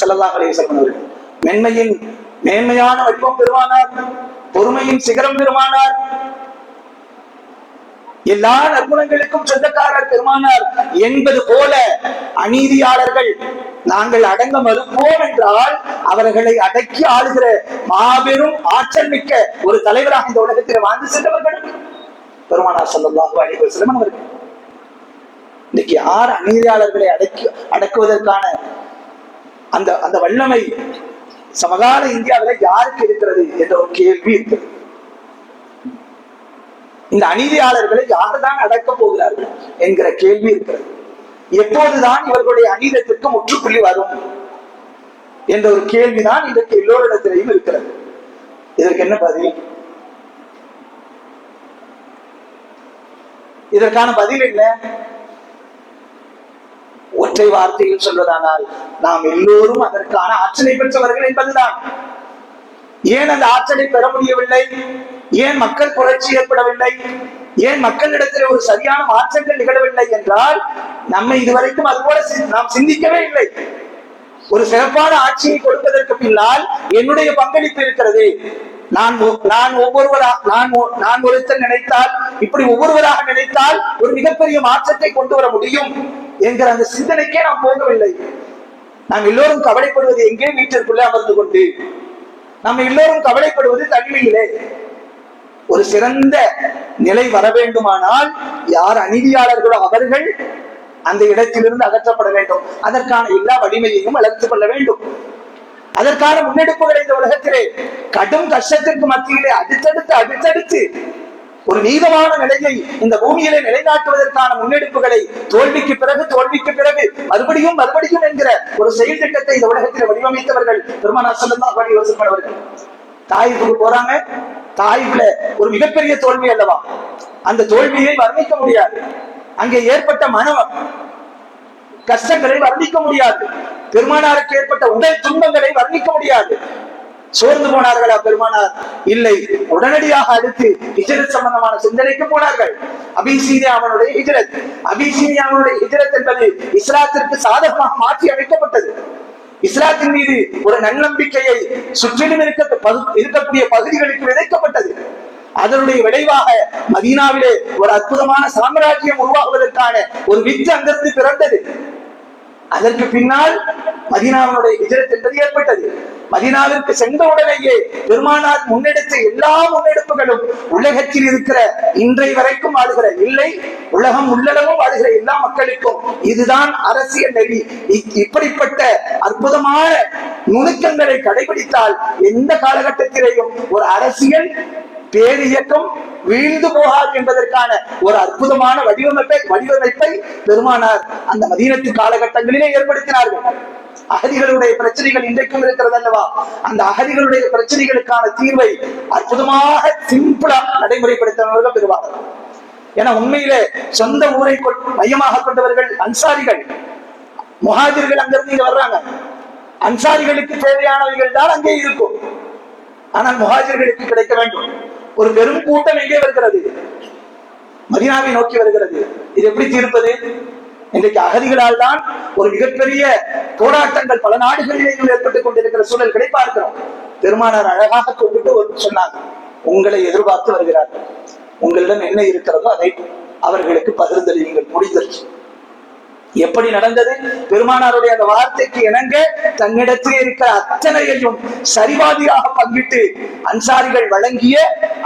ஸல்லல்லாஹு அலைஹி வஸல்லம் அவர்கள். மென்மையின் மேன்மையான வடிவம் பெருமானார், பொறுமையின் சிகரம் பெருமானார், எல்லா நற்குணங்களுக்கும் சொந்தக்காரர் பெருமானார் என்பது போல அநீதியாளர்கள் நாங்கள் அடங்க மறுப்போம் என்றால் அவர்களை அடக்கி ஆளுகிற மாபெரும் ஆற்றல் மிக்க ஒரு தலைவராக இந்த உலகத்தில் வாழ்ந்து சென்றவர்கள் பெருமானார் ஸல்லல்லாஹு அலைஹி வஸல்லம் அவர்கள். இன்னைக்கு யார் அநீதியாளர்களை அடக்குவதற்கான அந்த அந்த வல்லமை சமகால இந்தியாவில் யாருக்கு இருக்கிறது என்ற ஒரு கேள்வி இருக்கிறது. இந்த அநீதியாளர்களை யார்தான் அடக்க போகிறார்கள் என்கிற கேள்வி இருக்கிறது. எப்போதுதான் இவர்களுடைய அநீதத்திற்கு முற்றுப்புள்ளி வரும் என்ற ஒரு கேள்விதான் இன்றைக்கு எல்லோரிடத்திலையும் இருக்கிறது. இதற்கு என்ன பதில்? இதற்கான பதில் என்ன? ஒற்றை வார்த்தையில் சொல்வதானால் நாம் எல்லோரும் அதற்கான ஆற்றலை பெற்றவர்கள் என்பதுதான். ஏன் அந்த ஆற்றலை பெற முடியவில்லை? ஏன் மக்கள் புரட்சி ஏற்படவில்லை? ஏன் மக்களிடத்தில் ஒரு சரியான மாற்றங்கள் நிகழவில்லை என்றால் நம்மை இதுவரைக்கும் அதுபோல நாம் சிந்திக்கவே இல்லை. ஒரு சிறப்பான ஆட்சியை கொடுப்பதற்கு பின்னால் என்னுடைய பங்களிப்பு இருக்கிறது. நான் ஒருத்தர் நினைத்தால், இப்படி ஒவ்வொருவராக நினைத்தால் ஒரு மிகப்பெரிய மாற்றத்தை கொண்டு வர முடியும் என்கிற அந்த சிந்தனைக்கே நாம் போகவில்லை. நாம் எல்லோரும் கவலைப்படுவது எங்கே? வீட்டிற்குள்ளே அமர்ந்து கொண்டு. நாம் எல்லோரும் கவலைப்படுவது தனிமையிலே. ஒரு சிறந்த நிலை வர வேண்டுமானால் யார் அநீதியாளர்களோ அவர்கள் அந்த இடத்திலிருந்து அகற்றப்பட வேண்டும். அதற்கான எல்லா வலிமையையும் வளர்த்துக் கொள்ள வேண்டும். அதற்கான முன்னெடுப்புகளை இந்த உலகத்திலே கடும் கஷ்டத்திற்கு மத்தியிலே அடுத்தடுத்து ஒரு நீதமான நிலையை இந்த பூமியிலே நிலைநாட்டுவதற்கான முன்னெடுப்புகளை தோல்விக்கு பிறகு மறுபடியும் என்கிற ஒரு செயல் திட்டத்தை இந்த உலகத்தில் வடிவமைத்தவர்கள் பெருமானார் ஸல்லல்லாஹு அலைஹி வஸல்லம் அவர்கள். தாயிஃபுக்கு போறாங்க. தாயிஃப்ல ஒரு மிகப்பெரிய தோல்வி அல்லவா? அந்த தோல்வியை வர்ணிக்க முடியாது. அங்கே ஏற்பட்ட மன கஷ்டங்களை வர்ணிக்க முடியாது. பெருமானாருக்கு ஏற்பட்ட உடல் துன்பங்களை வர்ணிக்க முடியாது. சோர்ந்து போனார்களா பெருமானார்? இல்லை. உடனடியாக அடுத்து ஹிஜ்ரத் சம்பந்தமான சிந்தனைக்கு போனார்கள். அபிசீனியாவுடைய ஹிஜ்ரத் என்பது இஸ்லாத்திற்கு சாதகமாக மாற்றி அமைக்கப்பட்டது. இஸ்லாத்தின் மீது ஒரு நன்னம்பிக்கையை சுற்றிலும் இருக்கக்கூடிய பகுதிகளுக்கு விதைக்கப்பட்டது. அதனுடைய விளைவாக மதீனாவிலே ஒரு அற்புதமான சாம்ராஜ்யம் உருவாகுவதற்கான ஒரு வித்து அங்கிருந்து பிறந்தது. அதற்கு பின்னால் மதீனாவினுடைய ஹிஜ்ரத் என்பது ஏற்பட்டது. மதீனாவிற்கு சென்ற உடனேயே பெருமானார் முன்னெடுத்த எல்லா முன்னெடுப்புகளும் உலகத்தில் இருக்கிற இன்றைய வரைக்கும் வாழ்கிற இல்லை உலகம் உள்ளளவும் வாழ்கிற எல்லா மக்களுக்கும் இதுதான் அரசியல் நெறி. இப்படிப்பட்ட அற்புதமான நுணுக்கங்களை கடைபிடித்தால் எந்த காலகட்டத்திலேயும் ஒரு அரசியல் பேரியக்கம் வீழ்ந்து போகாது என்பதற்கான ஒரு அற்புதமான வடிவமைப்பை பெருமானார் அந்த மதீனத்து காலகட்டங்களிலே ஏற்படுத்தினார்கள். அகதிகளுடைய பிரச்சனைகள் இன்றைக்கும் இருக்கிறது அல்லவா? அந்த அகதிகளுடைய பிரச்சனைகளுக்கான தீர்வை அற்புதமாக சிம்பிளா நடைமுறைப்படுத்தினவர்கள் பெறுவார்கள். ஏன்னா உண்மையிலே சொந்த ஊரை மையமாக கொண்டவர்கள் அன்சாரிகள். முஹாஜிர்கள் அங்கிருந்து இங்க வர்றாங்க. அன்சாரிகளுக்கு தேவையானவைகள் தான் அங்கே இருக்கும். ஆனால் முஹாஜிர்களுக்கு கிடைக்க வேண்டும். ஒரு பெரும் கூட்டம் எங்கே வருகிறது? மதீனாவை நோக்கி வருகிறது. இது எப்படி தீர்ப்பது? இன்றைக்கு அகதிகளால் தான் ஒரு மிகப்பெரிய போராட்டங்கள் பல நாடுகளிலேயும் ஏற்பட்டுக் கொண்டிருக்கிற சூழல்களை பார்க்கிறோம். பெருமானார் அழகாக கொண்டுட்டு சொன்னாங்க, உங்களை எதிர்பார்த்து வருகிறார்கள். உங்களிடம் என்ன இருக்கிறதோ அதை அவர்களுக்கு பகிர்ந்தளியுங்கள். முடிந்துருச்சு. எப்படி நடந்தது? பெருமானாருடைய அந்த வார்த்தைக்கு இணங்க தன்னிடத்தில் இருக்கிற அத்தனையையும் சரிவாதியாக பங்கிட்டு அன்சாரிகள் வழங்கிய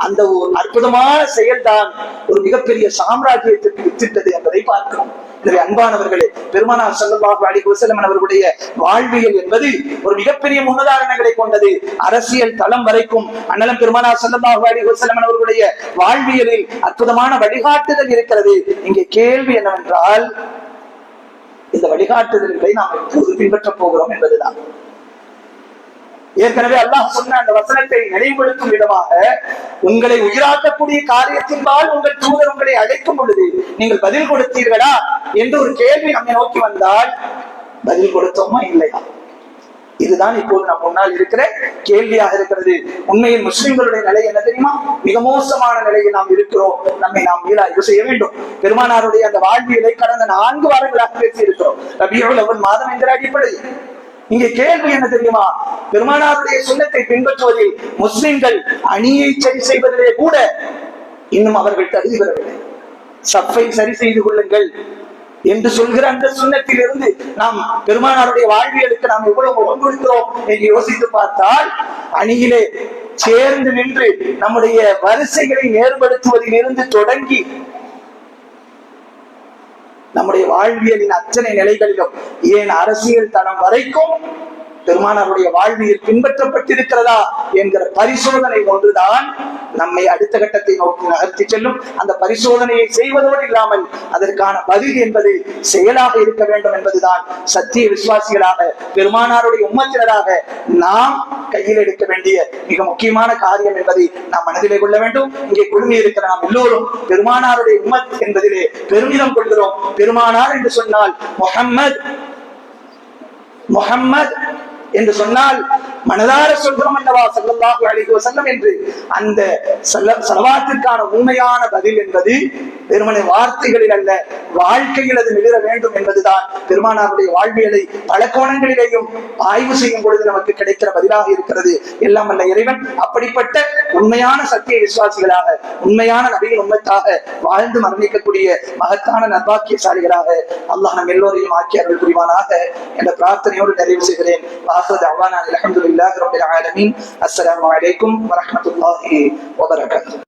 அந்த ஒரு அற்புதமான செயல்தான் ஒரு மிகப்பெரிய சாம்ராஜ்யத்திற்கு வித்திட்டது என்பதை பார்க்கிறோம். எனவே அன்பானவர்களே, பெருமானார் ஸல்லல்லாஹு அலைஹி வஸல்லம் அவர்களுடைய வாழ்வியல் என்பது ஒரு மிகப்பெரிய முன்னுதாரணங்களை கொண்டது. அரசியல் தளம் வரைக்கும் அண்ணலம் பெருமானார் ஸல்லல்லாஹு அலைஹி வஸல்லம் அவர்களுடைய வாழ்வியலில் அற்புதமான வழிகாட்டுதல் இருக்கிறது. இங்கே கேள்வி என்னவென்றால், இந்த வழிகாட்டுதல்களை நாம் எப்போது பின்பற்றப் போகிறோம் என்பதுதான். ஏற்கனவே அல்லாஹ் சொன்ன அந்த வசனத்தை நினைவுபடுத்தும் விதமாக, உங்களை உயிராக்கக்கூடிய காரியத்தின்பால் உங்கள் தூதர் உங்களை அழைக்கும் பொழுது நீங்கள் பதில் கொடுத்தீர்களா என்று ஒரு கேள்வி நம்மை நோக்கி வந்தால் பதில் கொடுத்தோமா இல்லையா? இதுதான் இப்போது நம் முன்னால் இருக்கிற கேள்வியாக இருக்கிறது. உண்மையில் முஸ்லிம்களுடைய நிலை என்ன தெரியுமா? மிக மோசமான நிலையில் நாம் இருக்கிறோம். நம்மை நாம் மீளாய்வு செய்ய வேண்டும். பெருமானாருடைய அந்த வாழ்வியலை கடந்த 4 வாரங்களாக பேசி இருக்கிறோம். ரபியுல் அவ்வல் மாதம் என்கிற அடிப்படையில் இங்கே கேள்வி என்ன தெரியுமா? பெருமானாருடைய சுன்னத்தை பின்பற்றுவதில் முஸ்லிம்கள் அணியை சரி செய்வதிலே கூட இன்னும் அவர்கள் தகுதி பெறவில்லை. சஃபை சரி செய்து கொள்ளுங்கள் என்று சொல்கிற அந்த சுன்னத்தில் இருந்து நாம் பெருமானாருடைய வாழ்வியலுக்கு நாம் எவ்வளவு ஒன்றுகிறோம் என்று யோசித்து பார்த்தால், அணியிலே சேர்ந்து நின்று நம்முடைய வரிசைகளை நேர்படுத்துவதில் இருந்து தொடங்கி நம்முடைய வாழ்வியலின் அத்தனை நிலைகளிலும், ஏன் அரசியல் தளம் வரைக்கும் பெருமானாருடைய வாழ்வியல் பின்பற்றப்பட்டிருக்கிறதா என்கிற பரிசோதனை ஒன்றுதான் நம்மை அடுத்த கட்டத்தை நோக்கி நகர்த்தி செல்லும். அந்த பரிசோதனையை செய்வதோடு இல்லாமல் அதற்கான பதில் என்பது செயலாக இருக்க வேண்டும் என்பதுதான் சத்திய விசுவாசிகளாக பெருமானாருடைய உம்மத்தினராக நாம் கையில் எடுக்க வேண்டிய மிக முக்கியமான காரியம் என்பதை நாம் மனதிலே கொள்ள வேண்டும். இங்கே குழுமி இருக்கிற நாம் எல்லோரும் பெருமானாருடைய உம்மத் என்பதிலே பெருமிதம் கொள்கிறோம். பெருமானார் என்று சொன்னால் முஹம்மத் என்று சொன்னால் மனதார சொல்கிறோம் அல்லவா ஸல்லல்லாஹு அலைஹி வஸல்லம் என்று. அந்த ஸலவாத்திற்கான உண்மையான பதில் என்பது வெறுமனே வார்த்தைகளில் அல்ல, வாழ்க்கையில் அது நிகழ வேண்டும் என்பதுதான் பெருமானாருடைய வாழ்வியலை பல கோணங்களிலேயும் ஆய்வு செய்யும் பொழுது நமக்கு கிடைக்கிற பதிலாக இருக்கிறது. எல்லாம் அல்ல இறைவன் அப்படிப்பட்ட உண்மையான சத்திய விசுவாசிகளாக, உண்மையான நபியின் உம்மத்தாக வாழ்ந்து மரணிக்கக்கூடிய மகத்தான நற்பாக்கியசாலிகளாக அல்லாஹ் நம் எல்லோரையும் ஆக்கி அருள் புரிவானாக என்ற பிரார்த்தனையோடு நிறைவு செய்கிறேன். அல்ஹம்துலில்லாஹி ரப்பில் ஆலமீன். அஸ்ஸலாமு அலைக்கும் வரஹ்மத்துல்லாஹி வபரகாத்துஹு.